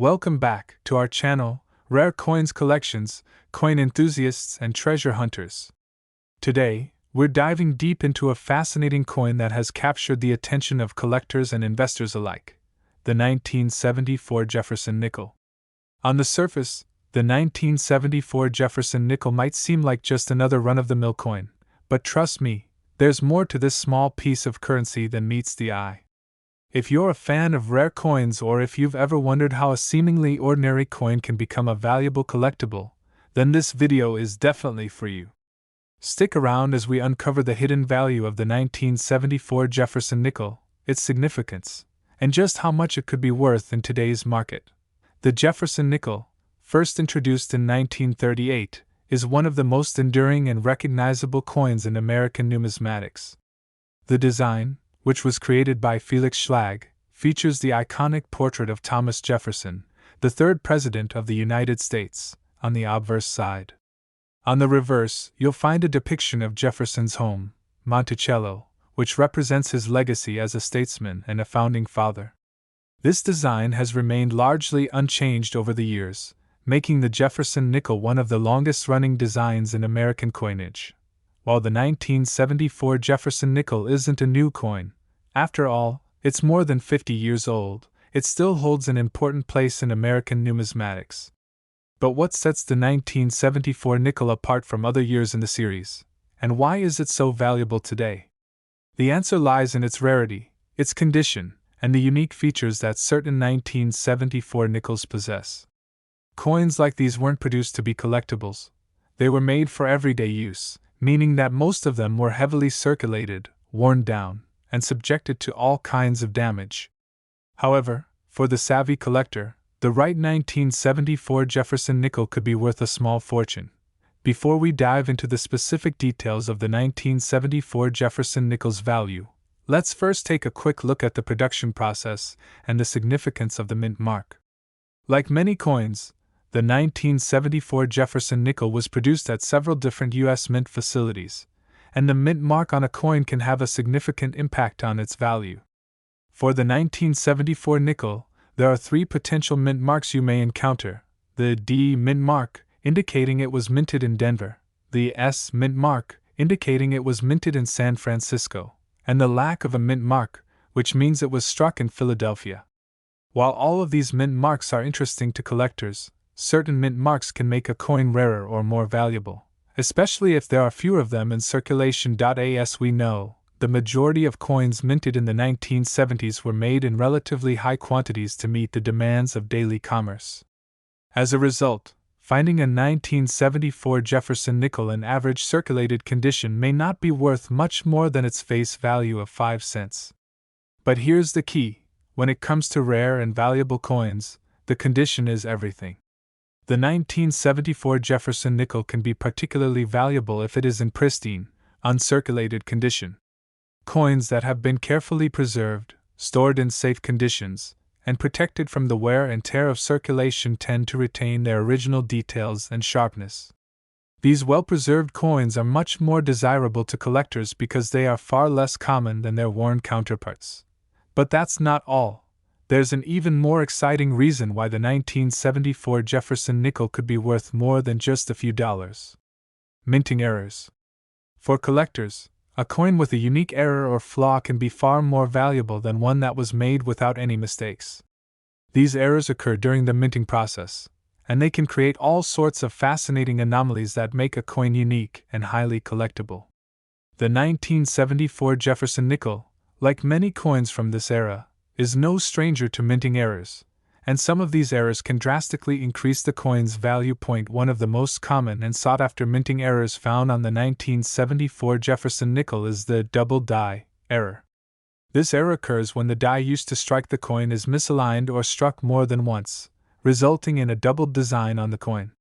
Welcome back to our channel, Rare Coins Collections, Coin Enthusiasts and Treasure Hunters. Today, we're diving deep into a fascinating coin that has captured the attention of collectors and investors alike, the 1974 Jefferson Nickel. On the surface, the 1974 Jefferson Nickel might seem like just another run-of-the-mill coin, but trust me, there's more to this small piece of currency than meets the eye. If you're a fan of rare coins, or if you've ever wondered how a seemingly ordinary coin can become a valuable collectible, then this video is definitely for you. Stick around as we uncover the hidden value of the 1974 Jefferson Nickel, its significance, and just how much it could be worth in today's market. The Jefferson Nickel, first introduced in 1938, is one of the most enduring and recognizable coins in American numismatics. The design, which was created by Felix Schlag, features the iconic portrait of Thomas Jefferson, the third President of the United States, on the obverse side. On the reverse, you'll find a depiction of Jefferson's home, Monticello, which represents his legacy as a statesman and a founding father. This design has remained largely unchanged over the years, making the Jefferson Nickel one of the longest-running designs in American coinage. While the 1974 Jefferson Nickel isn't a new coin, after all, it's more than 50 years old, it still holds an important place in American numismatics. But what sets the 1974 nickel apart from other years in the series, and why is it so valuable today? The answer lies in its rarity, its condition, and the unique features that certain 1974 nickels possess. Coins like these weren't produced to be collectibles. They were made for everyday use, meaning that most of them were heavily circulated, worn down, and subjected to all kinds of damage. However, for the savvy collector, the right 1974 Jefferson Nickel could be worth a small fortune. Before we dive into the specific details of the 1974 Jefferson Nickel's value, let's first take a quick look at the production process and the significance of the mint mark. Like many coins, the 1974 Jefferson Nickel was produced at several different U.S. mint facilities, and the mint mark on a coin can have a significant impact on its value. For the 1974 nickel, there are three potential mint marks you may encounter: the D mint mark, indicating it was minted in Denver, the S mint mark, indicating it was minted in San Francisco, and the lack of a mint mark, which means it was struck in Philadelphia. While all of these mint marks are interesting to collectors, certain mint marks can make a coin rarer or more valuable, especially if there are fewer of them in circulation. As we know, the majority of coins minted in the 1970s were made in relatively high quantities to meet the demands of daily commerce. As a result, finding a 1974 Jefferson Nickel in average circulated condition may not be worth much more than its face value of 5 cents. But here's the key: when it comes to rare and valuable coins, the condition is everything. The 1974 Jefferson Nickel can be particularly valuable if it is in pristine, uncirculated condition. Coins that have been carefully preserved, stored in safe conditions, and protected from the wear and tear of circulation tend to retain their original details and sharpness. These well-preserved coins are much more desirable to collectors because they are far less common than their worn counterparts. But that's not all. There's an even more exciting reason why the 1974 Jefferson Nickel could be worth more than just a few dollars. Minting errors. For collectors, a coin with a unique error or flaw can be far more valuable than one that was made without any mistakes. These errors occur during the minting process, and they can create all sorts of fascinating anomalies that make a coin unique and highly collectible. The 1974 Jefferson Nickel, like many coins from this era, is no stranger to minting errors, and some of these errors can drastically increase the coin's value. One of the most common and sought-after minting errors found on the 1974 Jefferson Nickel is the double die error. This error occurs when the die used to strike the coin is misaligned or struck more than once, resulting in a doubled design on the coin.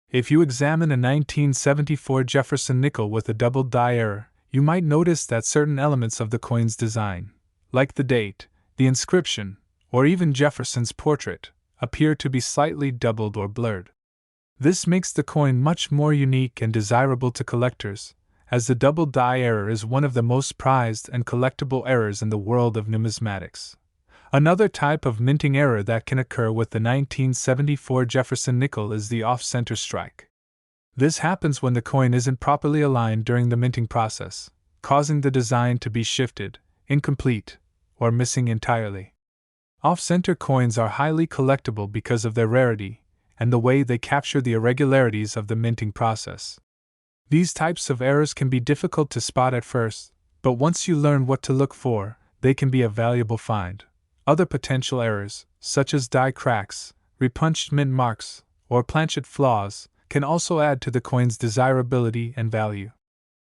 If you examine a 1974 Jefferson Nickel with a double die error, you might notice that certain elements of the coin's design, like the date, the inscription, or even Jefferson's portrait, appear to be slightly doubled or blurred. This makes the coin much more unique and desirable to collectors, as the double die error is one of the most prized and collectible errors in the world of numismatics. Another type of minting error that can occur with the 1974 Jefferson nickel is the off-center strike. This happens when the coin isn't properly aligned during the minting process, causing the design to be shifted, incomplete, or missing entirely. Off-center coins are highly collectible because of their rarity and the way they capture the irregularities of the minting process. These types of errors can be difficult to spot at first, but once you learn what to look for, they can be a valuable find. Other potential errors, such as die cracks, repunched mint marks, or planchet flaws, can also add to the coin's desirability and value.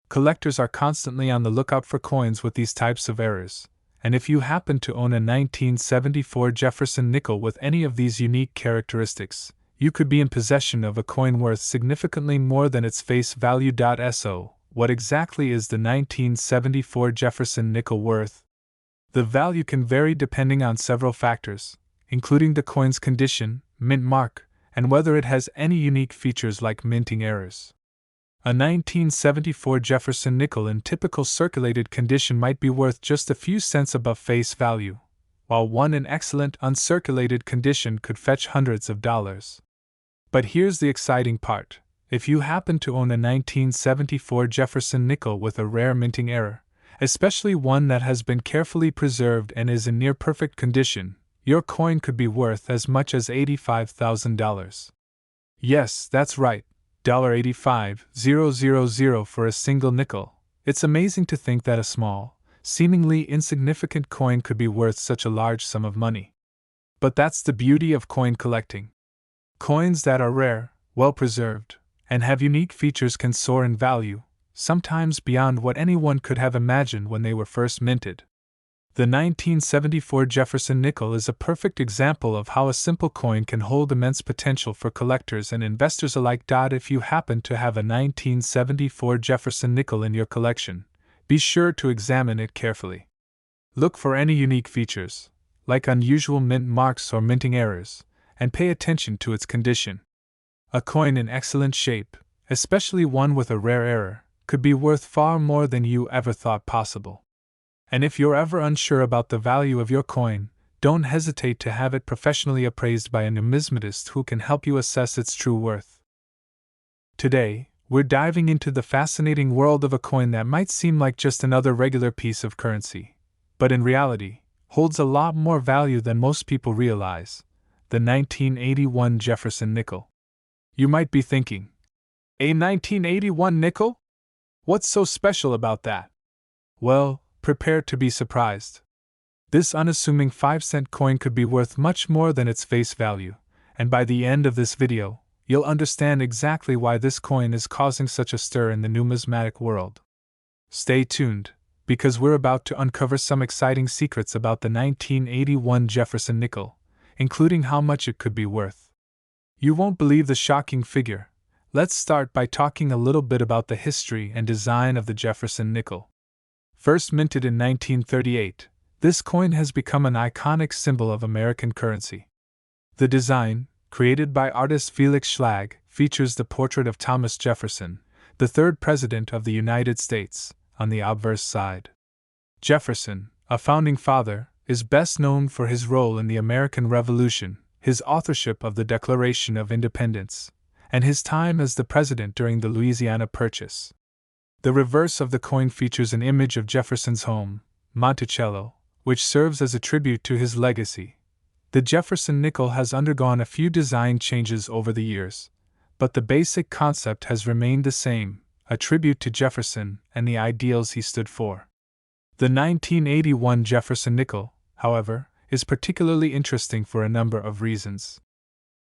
Collectors are constantly on the lookout for coins with these types of errors, and if you happen to own a 1974 Jefferson nickel with any of these unique characteristics, you could be in possession of a coin worth significantly more than its face value. So, what exactly is the 1974 Jefferson nickel worth? The value can vary depending on several factors, including the coin's condition, mint mark, and whether it has any unique features like minting errors. A 1974 Jefferson nickel in typical circulated condition might be worth just a few cents above face value, while one in excellent uncirculated condition could fetch hundreds of dollars. But here's the exciting part. If you happen to own a 1974 Jefferson nickel with a rare minting error, especially one that has been carefully preserved and is in near-perfect condition, your coin could be worth as much as $85,000. Yes, that's right, $85,000 for a single nickel. It's amazing to think that a small, seemingly insignificant coin could be worth such a large sum of money. But that's the beauty of coin collecting. Coins that are rare, well-preserved, and have unique features can soar in value, sometimes beyond what anyone could have imagined when they were first minted. The 1974 Jefferson nickel is a perfect example of how a simple coin can hold immense potential for collectors and investors alike. If you happen to have a 1974 Jefferson nickel in your collection, be sure to examine it carefully. Look for any unique features, like unusual mint marks or minting errors, and pay attention to its condition. A coin in excellent shape, especially one with a rare error, could be worth far more than you ever thought possible. And if you're ever unsure about the value of your coin, don't hesitate to have it professionally appraised by a numismatist who can help you assess its true worth. Today, we're diving into the fascinating world of a coin that might seem like just another regular piece of currency, but in reality, holds a lot more value than most people realize: the 1981 Jefferson nickel. You might be thinking, a 1981 nickel? What's so special about that? Well, prepare to be surprised. This unassuming 5-cent coin could be worth much more than its face value, and by the end of this video, you'll understand exactly why this coin is causing such a stir in the numismatic world. Stay tuned, because we're about to uncover some exciting secrets about the 1981 Jefferson nickel, including how much it could be worth. You won't believe the shocking figure. Let's start by talking a little bit about the history and design of the Jefferson nickel. First minted in 1938, this coin has become an iconic symbol of American currency. The design, created by artist Felix Schlag, features the portrait of Thomas Jefferson, the third President of the United States, on the obverse side. Jefferson, a founding father, is best known for his role in the American Revolution, his authorship of the Declaration of Independence, and his time as the president during the Louisiana Purchase. The reverse of the coin features an image of Jefferson's home, Monticello, which serves as a tribute to his legacy. The Jefferson nickel has undergone a few design changes over the years, but the basic concept has remained the same, a tribute to Jefferson and the ideals he stood for. The 1981 Jefferson nickel, however, is particularly interesting for a number of reasons.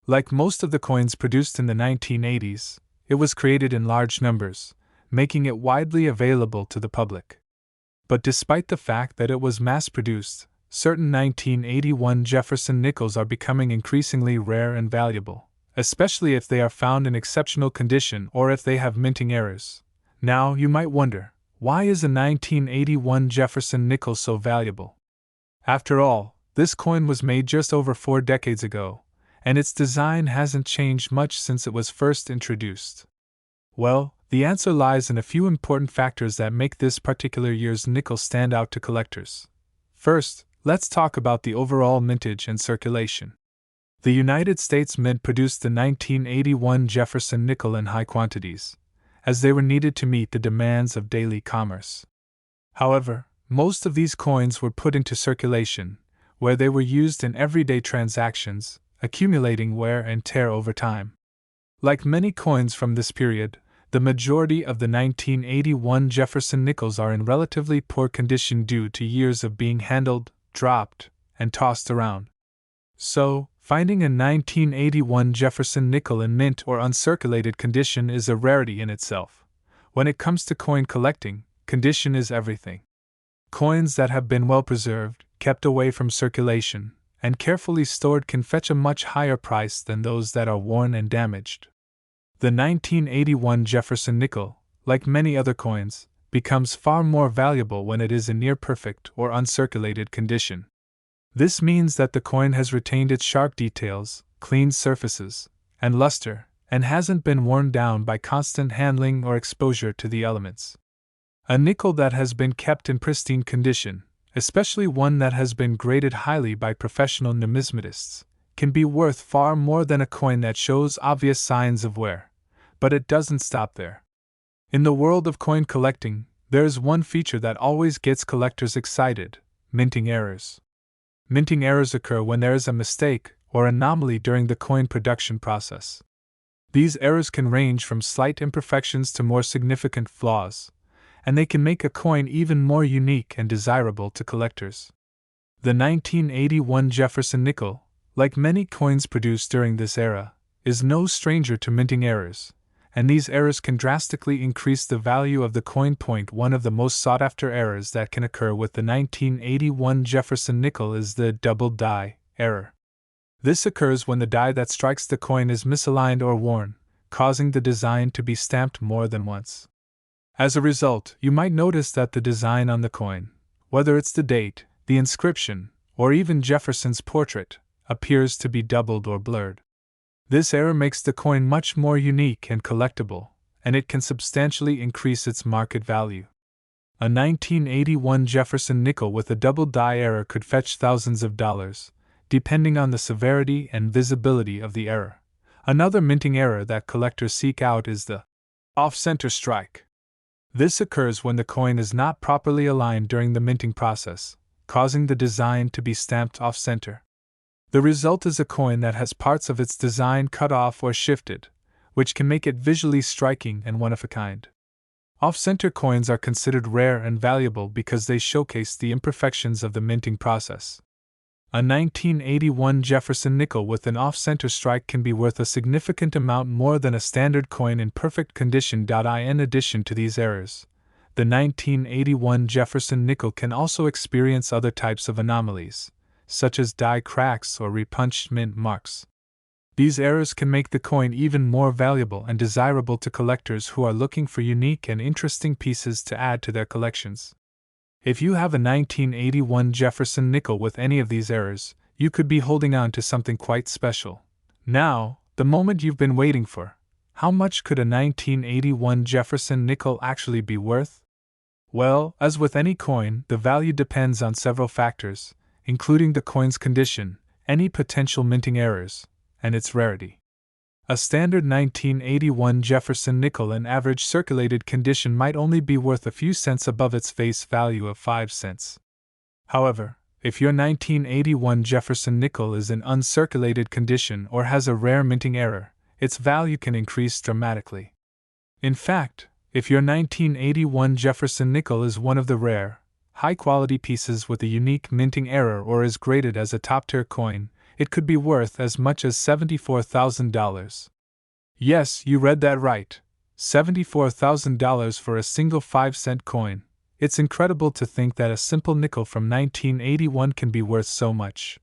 Like most of the coins produced in the 1980s, it was created in large numbers, making it widely available to the public. But despite the fact that it was mass-produced, certain 1981 Jefferson nickels are becoming increasingly rare and valuable, especially if they are found in exceptional condition or if they have minting errors. Now, you might wonder, why is a 1981 Jefferson nickel so valuable? After all, this coin was made just over 4 decades ago, and its design hasn't changed much since it was first introduced. Well, the answer lies in a few important factors that make this particular year's nickel stand out to collectors. First, let's talk about the overall mintage and circulation. The United States Mint produced the 1981 Jefferson nickel in high quantities, as they were needed to meet the demands of daily commerce. However, most of these coins were put into circulation, where they were used in everyday transactions, accumulating wear and tear over time. Like many coins from this period, the majority of the 1981 Jefferson nickels are in relatively poor condition due to years of being handled, dropped, and tossed around. So, finding a 1981 Jefferson nickel in mint or uncirculated condition is a rarity in itself. When it comes to coin collecting, condition is everything. Coins that have been well preserved, kept away from circulation, and carefully stored can fetch a much higher price than those that are worn and damaged. The 1981 Jefferson nickel, like many other coins, becomes far more valuable when it is in near perfect or uncirculated condition. This means that the coin has retained its sharp details, clean surfaces, and luster, and hasn't been worn down by constant handling or exposure to the elements. A nickel that has been kept in pristine condition, especially one that has been graded highly by professional numismatists, can be worth far more than a coin that shows obvious signs of wear. But it doesn't stop there. In the world of coin collecting, there is one feature that always gets collectors excited: minting errors. Minting errors occur when there is a mistake or anomaly during the coin production process. These errors can range from slight imperfections to more significant flaws, and they can make a coin even more unique and desirable to collectors. The 1981 Jefferson nickel, like many coins produced during this era, is no stranger to minting errors, and these errors can drastically increase the value of the coin. One of the most sought-after errors that can occur with the 1981 Jefferson nickel is the double die error. This occurs when the die that strikes the coin is misaligned or worn, causing the design to be stamped more than once. As a result, you might notice that the design on the coin, whether it's the date, the inscription, or even Jefferson's portrait, appears to be doubled or blurred. This error makes the coin much more unique and collectible, and it can substantially increase its market value. A 1981 Jefferson nickel with a double die error could fetch thousands of dollars, depending on the severity and visibility of the error. Another minting error that collectors seek out is the off-center strike. This occurs when the coin is not properly aligned during the minting process, causing the design to be stamped off-center. The result is a coin that has parts of its design cut off or shifted, which can make it visually striking and one of a kind. Off-center coins are considered rare and valuable because they showcase the imperfections of the minting process. A 1981 Jefferson nickel with an off-center strike can be worth a significant amount more than a standard coin in perfect condition. In addition to these errors, the 1981 Jefferson nickel can also experience other types of anomalies, such as die cracks or repunched mint marks. These errors can make the coin even more valuable and desirable to collectors who are looking for unique and interesting pieces to add to their collections. If you have a 1981 Jefferson nickel with any of these errors, you could be holding on to something quite special. Now, the moment you've been waiting for. How much could a 1981 Jefferson nickel actually be worth? Well, as with any coin, the value depends on several factors, including the coin's condition, any potential minting errors, and its rarity. A standard 1981 Jefferson nickel in average circulated condition might only be worth a few cents above its face value of 5 cents. However, if your 1981 Jefferson nickel is in uncirculated condition or has a rare minting error, its value can increase dramatically. In fact, if your 1981 Jefferson nickel is one of the rare, high-quality pieces with a unique minting error or is graded as a top-tier coin, it could be worth as much as $74,000. Yes, you read that right. $74,000 for a single 5-cent coin. It's incredible to think that a simple nickel from 1981 can be worth so much.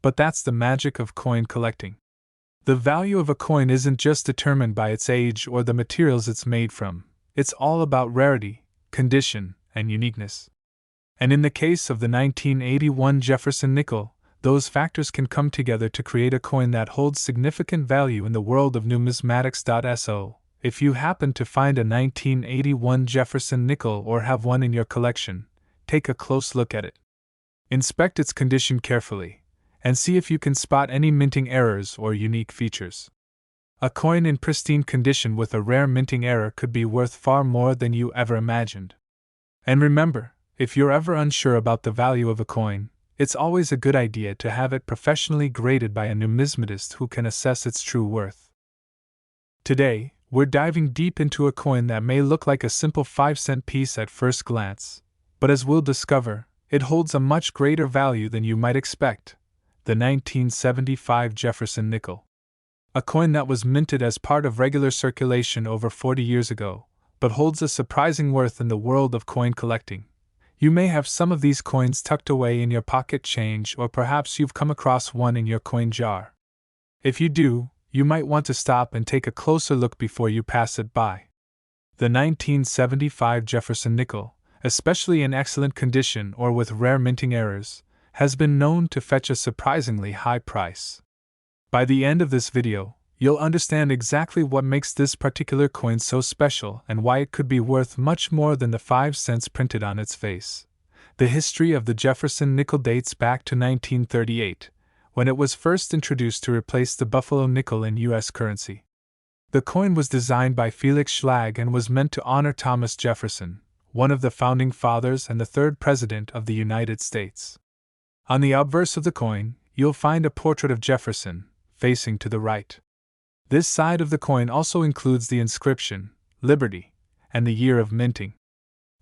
But that's the magic of coin collecting. The value of a coin isn't just determined by its age or the materials it's made from. It's all about rarity, condition, and uniqueness. And in the case of the 1981 Jefferson nickel, those factors can come together to create a coin that holds significant value in the world of numismatics. So, if you happen to find a 1981 Jefferson nickel or have one in your collection, take a close look at it. Inspect its condition carefully, and see if you can spot any minting errors or unique features. A coin in pristine condition with a rare minting error could be worth far more than you ever imagined. And remember, if you're ever unsure about the value of a coin, it's always a good idea to have it professionally graded by a numismatist who can assess its true worth. Today, we're diving deep into a coin that may look like a simple 5-cent piece at first glance, but as we'll discover, it holds a much greater value than you might expect: the 1975 Jefferson nickel. A coin that was minted as part of regular circulation over 40 years ago, but holds a surprising worth in the world of coin collecting. You may have some of these coins tucked away in your pocket change, or perhaps you've come across one in your coin jar. If you do, you might want to stop and take a closer look before you pass it by. The 1975 Jefferson nickel, especially in excellent condition or with rare minting errors, has been known to fetch a surprisingly high price. By the end of this video, you'll understand exactly what makes this particular coin so special and why it could be worth much more than the 5 cents printed on its face. The history of the Jefferson nickel dates back to 1938, when it was first introduced to replace the Buffalo nickel in US currency. The coin was designed by Felix Schlag and was meant to honor Thomas Jefferson, one of the founding fathers and the third president of the United States. On the obverse of the coin, you'll find a portrait of Jefferson, facing to the right. This side of the coin also includes the inscription, Liberty, and the year of minting.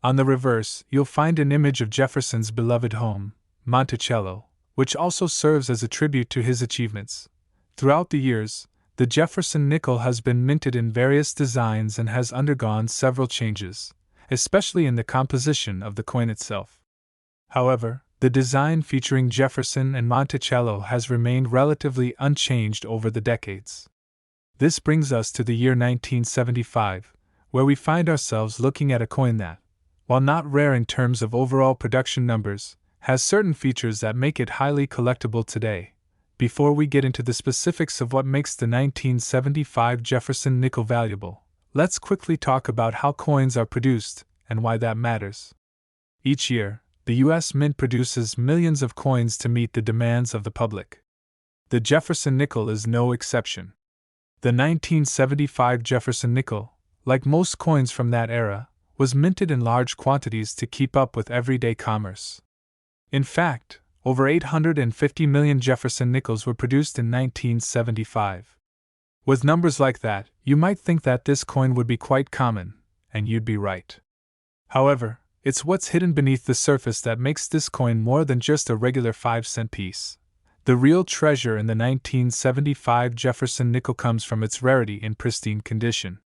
On the reverse, you'll find an image of Jefferson's beloved home, Monticello, which also serves as a tribute to his achievements. Throughout the years, the Jefferson nickel has been minted in various designs and has undergone several changes, especially in the composition of the coin itself. However, the design featuring Jefferson and Monticello has remained relatively unchanged over the decades. This brings us to the year 1975, where we find ourselves looking at a coin that, while not rare in terms of overall production numbers, has certain features that make it highly collectible today. Before we get into the specifics of what makes the 1975 Jefferson nickel valuable, let's quickly talk about how coins are produced and why that matters. Each year, the U.S. Mint produces millions of coins to meet the demands of the public. The Jefferson nickel is no exception. The 1975 Jefferson nickel, like most coins from that era, was minted in large quantities to keep up with everyday commerce. In fact, over 850 million Jefferson nickels were produced in 1975. With numbers like that, you might think that this coin would be quite common, and you'd be right. However, it's what's hidden beneath the surface that makes this coin more than just a regular 5-cent piece. The real treasure in the 1975 Jefferson nickel comes from its rarity in pristine condition.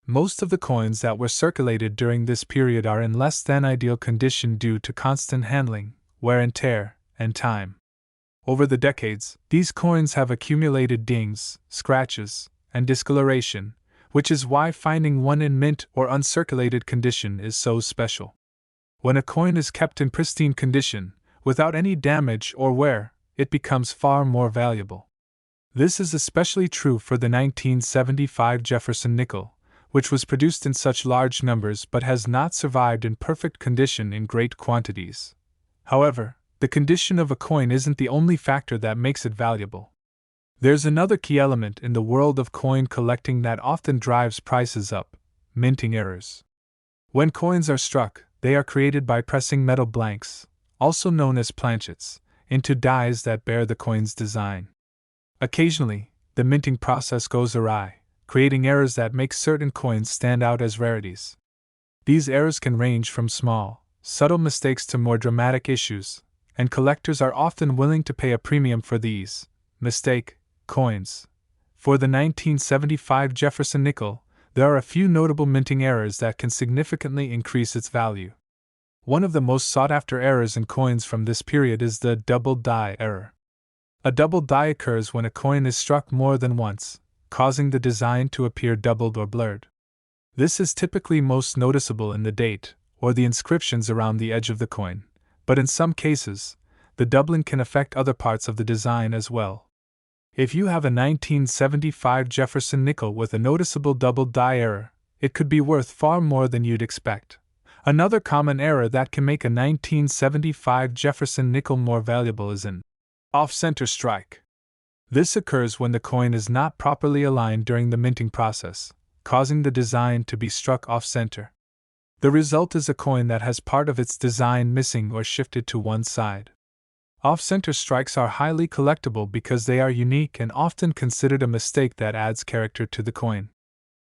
Most of the coins that were circulated during this period are in less than ideal condition due to constant handling, wear and tear, and time. Over the decades, these coins have accumulated dings, scratches, and discoloration, which is why finding one in mint or uncirculated condition is so special. When a coin is kept in pristine condition, without any damage or wear, it becomes far more valuable. This is especially true for the 1975 Jefferson nickel, which was produced in such large numbers but has not survived in perfect condition in great quantities. However, the condition of a coin isn't the only factor that makes it valuable. There's another key element in the world of coin collecting that often drives prices up: minting errors. When coins are struck, they are created by pressing metal blanks, also known as planchets, into dies that bear the coin's design. Occasionally, the minting process goes awry, creating errors that make certain coins stand out as rarities. These errors can range from small, subtle mistakes to more dramatic issues, and collectors are often willing to pay a premium for these mistake coins. For the 1975 Jefferson nickel, there are a few notable minting errors that can significantly increase its value. One of the most sought-after errors in coins from this period is the double die error. A double die occurs when a coin is struck more than once, causing the design to appear doubled or blurred. This is typically most noticeable in the date or the inscriptions around the edge of the coin, but in some cases, the doubling can affect other parts of the design as well. If you have a 1975 Jefferson nickel with a noticeable double die error, it could be worth far more than you'd expect. Another common error that can make a 1975 Jefferson nickel more valuable is an off-center strike. This occurs when the coin is not properly aligned during the minting process, causing the design to be struck off-center. The result is a coin that has part of its design missing or shifted to one side. Off-center strikes are highly collectible because they are unique and often considered a mistake that adds character to the coin.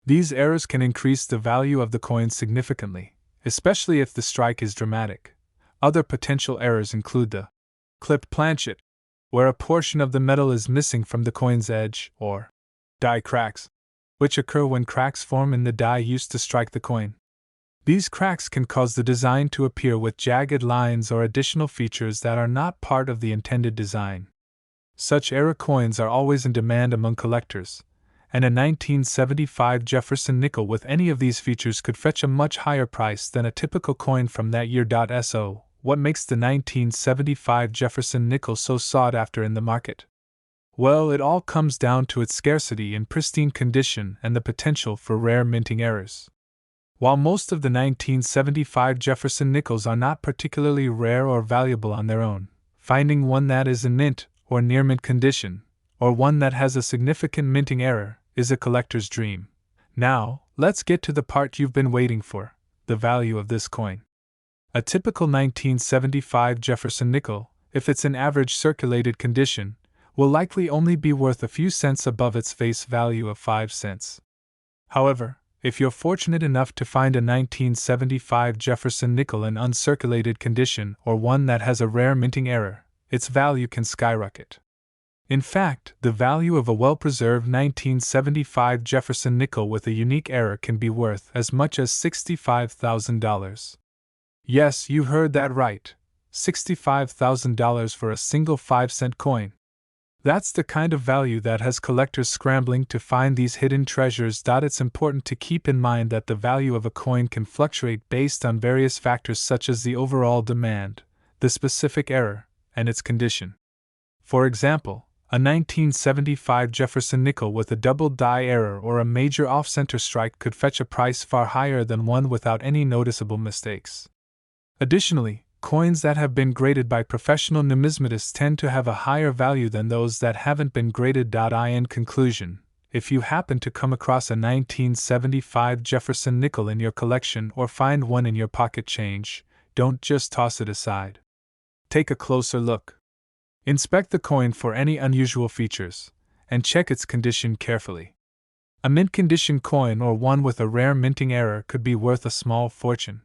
These errors can increase the value of the coin significantly, especially if the strike is dramatic. Other potential errors include the clipped planchet, where a portion of the metal is missing from the coin's edge, or die cracks, which occur when cracks form in the die used to strike the coin. These cracks can cause the design to appear with jagged lines or additional features that are not part of the intended design. Such error coins are always in demand among collectors, and a 1975 Jefferson nickel with any of these features could fetch a much higher price than a typical coin from that year. So, what makes the 1975 Jefferson nickel so sought after in the market? Well, it all comes down to its scarcity in pristine condition and the potential for rare minting errors. While most of the 1975 Jefferson nickels are not particularly rare or valuable on their own, finding one that is in mint or near mint condition, or one that has a significant minting error, is a collector's dream. Now, let's get to the part you've been waiting for: the value of this coin. A typical 1975 Jefferson nickel, if it's in average circulated condition, will likely only be worth a few cents above its face value of 5 cents. However, if you're fortunate enough to find a 1975 Jefferson nickel in uncirculated condition or one that has a rare minting error, its value can skyrocket. In fact, the value of a well-preserved 1975 Jefferson nickel with a unique error can be worth as much as $65,000. Yes, you heard that right. $65,000 for a single 5-cent coin. That's the kind of value that has collectors scrambling to find these hidden treasures. It's important to keep in mind that the value of a coin can fluctuate based on various factors such as the overall demand, the specific error, and its condition. For example, a 1975 Jefferson nickel with a double die error or a major off-center strike could fetch a price far higher than one without any noticeable mistakes. Additionally, coins that have been graded by professional numismatists tend to have a higher value than those that haven't been graded. In conclusion, if you happen to come across a 1975 Jefferson nickel in your collection or find one in your pocket change, don't just toss it aside. Take a closer look. Inspect the coin for any unusual features, and check its condition carefully. A mint condition coin or one with a rare minting error could be worth a small fortune.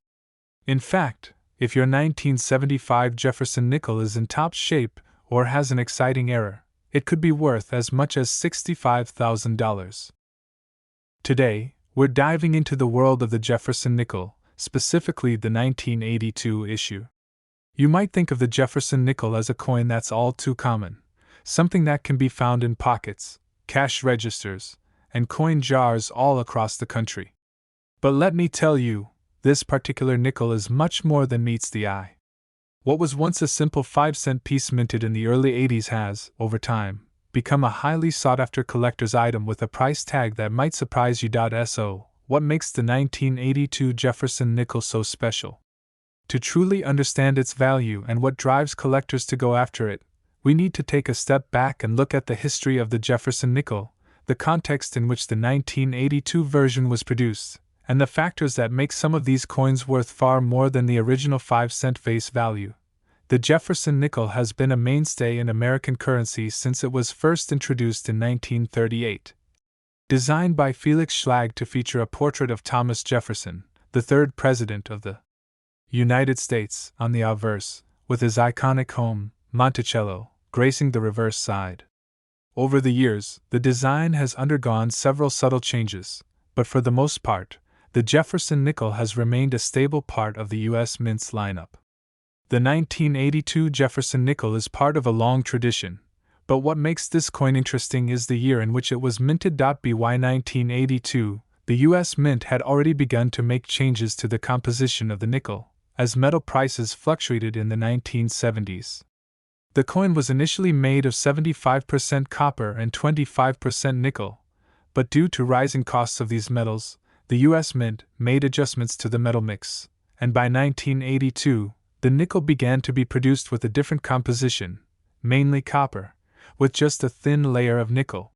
In fact, if your 1975 Jefferson nickel is in top shape or has an exciting error, it could be worth as much as $65,000. Today, we're diving into the world of the Jefferson nickel, specifically the 1982 issue. You might think of the Jefferson nickel as a coin that's all too common, something that can be found in pockets, cash registers, and coin jars all across the country. But let me tell you, this particular nickel is much more than meets the eye. What was once a simple 5-cent piece minted in the early 80s has, over time, become a highly sought-after collector's item with a price tag that might surprise you. So, what makes the 1982 Jefferson nickel so special? To truly understand its value and what drives collectors to go after it, we need to take a step back and look at the history of the Jefferson nickel, the context in which the 1982 version was produced, and the factors that make some of these coins worth far more than the original 5-cent face value. The Jefferson nickel has been a mainstay in American currency since it was first introduced in 1938. Designed by Felix Schlag to feature a portrait of Thomas Jefferson, the third president of the United States, on the obverse, with his iconic home, Monticello, gracing the reverse side. Over the years, the design has undergone several subtle changes, but for the most part, the Jefferson nickel has remained a stable part of the US Mint's lineup. The 1982 Jefferson nickel is part of a long tradition, but what makes this coin interesting is the year in which it was minted. By 1982, the US Mint had already begun to make changes to the composition of the nickel, as metal prices fluctuated in the 1970s. The coin was initially made of 75% copper and 25% nickel, but due to rising costs of these metals, the US Mint made adjustments to the metal mix, and by 1982, the nickel began to be produced with a different composition, mainly copper, with just a thin layer of nickel.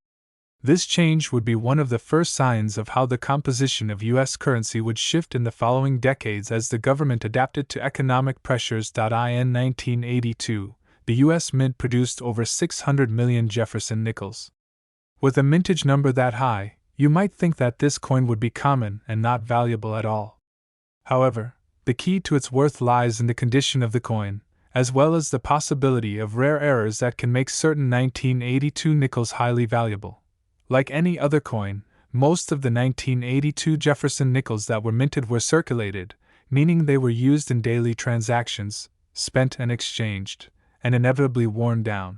This change would be one of the first signs of how the composition of U.S. currency would shift in the following decades as the government adapted to economic pressures. In 1982, the U.S. Mint produced over 600 million Jefferson nickels. With a mintage number that high, you might think that this coin would be common and not valuable at all. However, the key to its worth lies in the condition of the coin, as well as the possibility of rare errors that can make certain 1982 nickels highly valuable. Like any other coin, most of the 1982 Jefferson nickels that were minted were circulated, meaning they were used in daily transactions, spent and exchanged, and inevitably worn down.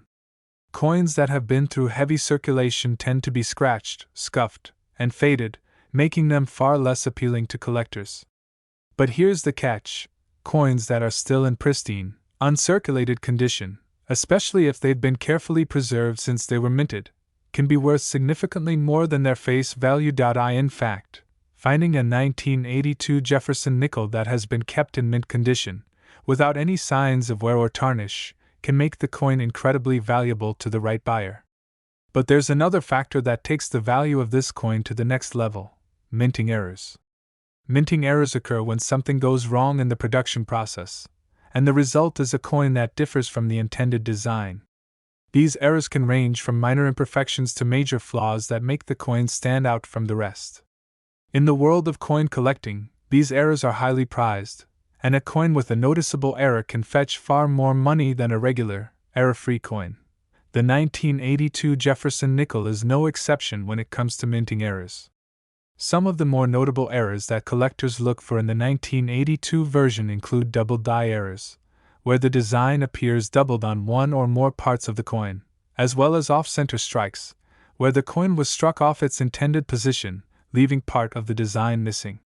Coins that have been through heavy circulation tend to be scratched, scuffed, and faded, making them far less appealing to collectors. But here's the catch: coins that are still in pristine, uncirculated condition, especially if they've been carefully preserved since they were minted, can be worth significantly more than their face value. In fact, finding a 1982 Jefferson nickel that has been kept in mint condition, without any signs of wear or tarnish, can make the coin incredibly valuable to the right buyer. But there's another factor that takes the value of this coin to the next level: minting errors. Minting errors occur when something goes wrong in the production process, and the result is a coin that differs from the intended design. These errors can range from minor imperfections to major flaws that make the coin stand out from the rest. In the world of coin collecting, these errors are highly prized, and a coin with a noticeable error can fetch far more money than a regular, error-free coin. The 1982 Jefferson nickel is no exception when it comes to minting errors. Some of the more notable errors that collectors look for in the 1982 version include double die errors, where the design appears doubled on one or more parts of the coin, as well as off-center strikes, where the coin was struck off its intended position, leaving part of the design missing.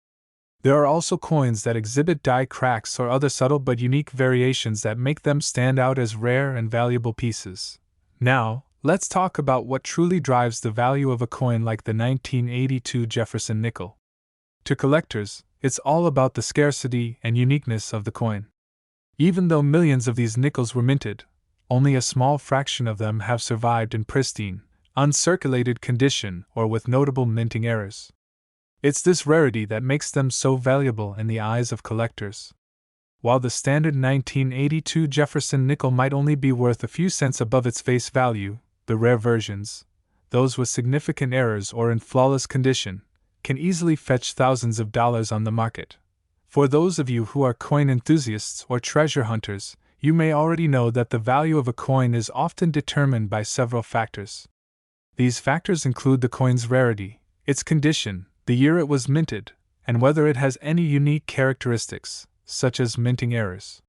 There are also coins that exhibit die cracks or other subtle but unique variations that make them stand out as rare and valuable pieces. Now, let's talk about what truly drives the value of a coin like the 1982 Jefferson nickel. To collectors, it's all about the scarcity and uniqueness of the coin. Even though millions of these nickels were minted, only a small fraction of them have survived in pristine, uncirculated condition or with notable minting errors. It's this rarity that makes them so valuable in the eyes of collectors. While the standard 1982 Jefferson nickel might only be worth a few cents above its face value, the rare versions, those with significant errors or in flawless condition, can easily fetch thousands of dollars on the market. For those of you who are coin enthusiasts or treasure hunters, you may already know that the value of a coin is often determined by several factors. These factors include the coin's rarity, its condition, the year it was minted, and whether it has any unique characteristics, such as minting errors.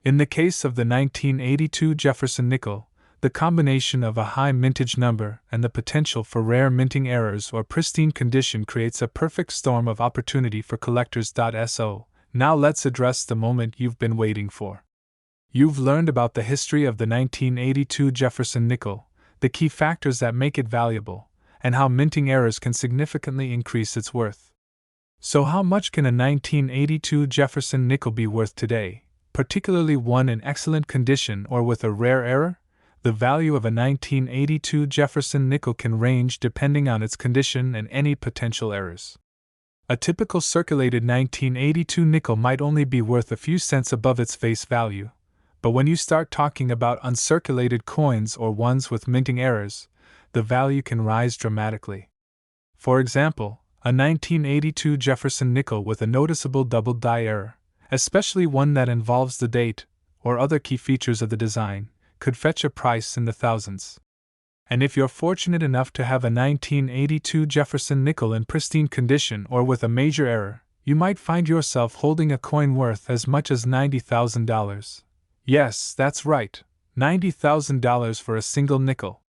In the case of the 1982 Jefferson nickel, the combination of a high mintage number and the potential for rare minting errors or pristine condition creates a perfect storm of opportunity for collectors. So, now let's address the moment you've been waiting for. You've learned about the history of the 1982 Jefferson nickel, the key factors that make it valuable, and how minting errors can significantly increase its worth. So how much can a 1982 Jefferson nickel be worth today, particularly one in excellent condition or with a rare error? The value of a 1982 Jefferson nickel can range depending on its condition and any potential errors. A typical circulated 1982 nickel might only be worth a few cents above its face value, but when you start talking about uncirculated coins or ones with minting errors, the value can rise dramatically. For example, a 1982 Jefferson nickel with a noticeable double die error, especially one that involves the date or other key features of the design, could fetch a price in the thousands. And if you're fortunate enough to have a 1982 Jefferson nickel in pristine condition or with a major error, you might find yourself holding a coin worth as much as $90,000. Yes, that's right, $90,000 for a single nickel.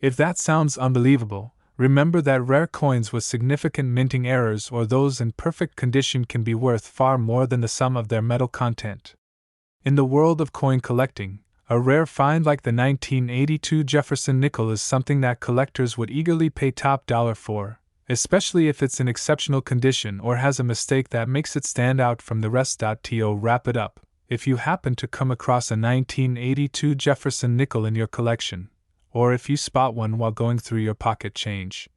If that sounds unbelievable, remember that rare coins with significant minting errors or those in perfect condition can be worth far more than the sum of their metal content. In the world of coin collecting, a rare find like the 1982 Jefferson nickel is something that collectors would eagerly pay top dollar for, especially if it's in exceptional condition or has a mistake that makes it stand out from the rest. To wrap it up, if you happen to come across a 1982 Jefferson nickel in your collection, or if you spot one while going through your pocket change,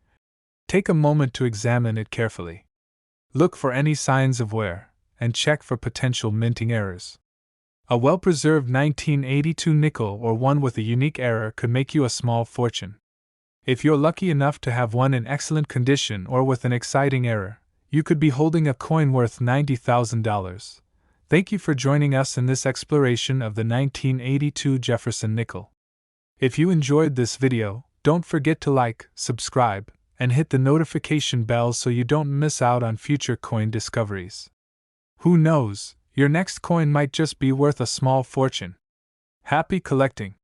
take a moment to examine it carefully. Look for any signs of wear, and check for potential minting errors. A well-preserved 1982 nickel or one with a unique error could make you a small fortune. If you're lucky enough to have one in excellent condition or with an exciting error, you could be holding a coin worth $90,000. Thank you for joining us in this exploration of the 1982 Jefferson nickel. If you enjoyed this video, don't forget to like, subscribe, and hit the notification bell so you don't miss out on future coin discoveries. Who knows, your next coin might just be worth a small fortune. Happy collecting!